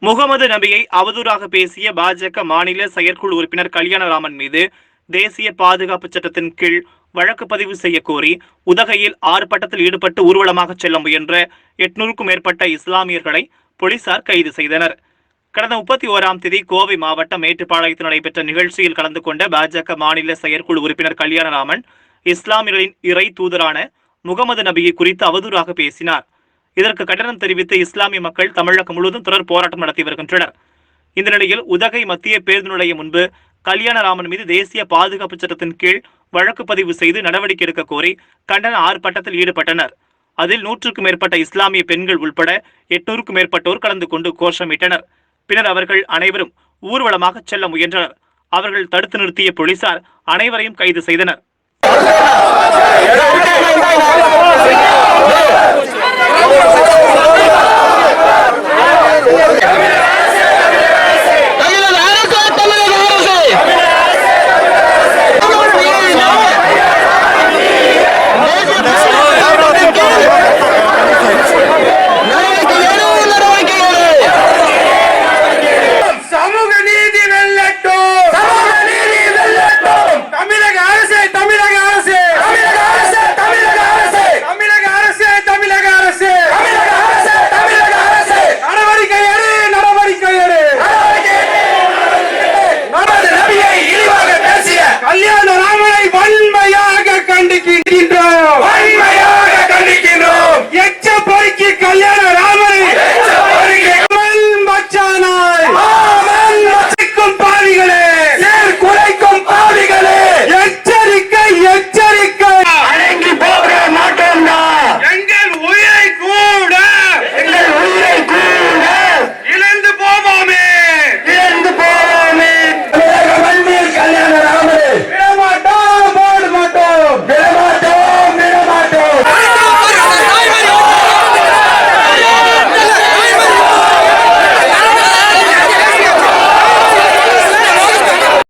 முகமது நபியை அவதூறாக பேசிய பாஜக மாநில செயற்குழு உறுப்பினர் கல்யாணராமன் மீது தேசிய பாதுகாப்பு சட்டத்தின் கீழ் வழக்கு பதிவு செய்ய கோரி உதகையில் ஆர்ப்பாட்டத்தில் ஈடுபட்டு ஊர்வலமாக செல்ல முயன்ற 800க்கும் மேற்பட்ட இஸ்லாமியர்களை போலீசார் கைது செய்தனர். கடந்த 31ஆம் தேதி கோவை மாவட்டம் மேட்டுப்பாளையத்தில் நடைபெற்ற நிகழ்ச்சியில் கலந்து கொண்ட பாஜக மாநில செயற்குழு உறுப்பினர் கல்யாணராமன் இஸ்லாமியர்களின் இறை தூதரான முகமது நபியை குறித்து அவதூறாக பேசினார். இதற்கு கண்டனம் தெரிவித்து இஸ்லாமிய மக்கள் தமிழகம் முழுவதும் தொடர் போராட்டம் நடத்தி வருகின்றனர். இந்த நிலையில் உதகை மத்திய பேருந்து நிலையம் முன்பு கல்யாணராமன் மீது தேசிய பாதுகாப்பு சட்டத்தின் கீழ் வழக்கு பதிவு செய்து நடவடிக்கை எடுக்க கோரி கண்டன ஆர்ப்பாட்டத்தில் ஈடுபட்டனர். அதில் 100க்கும் மேற்பட்ட இஸ்லாமிய பெண்கள் உள்பட 800க்கும் மேற்பட்டோர் கலந்து கொண்டு கோஷமிட்டனர். பின்னர் அவர்கள் அனைவரும் ஊர்வலமாக செல்ல முயன்றனர். அவர்கள் தடுத்து நிறுத்திய போலீசார் அனைவரையும் கைது செய்தனர்.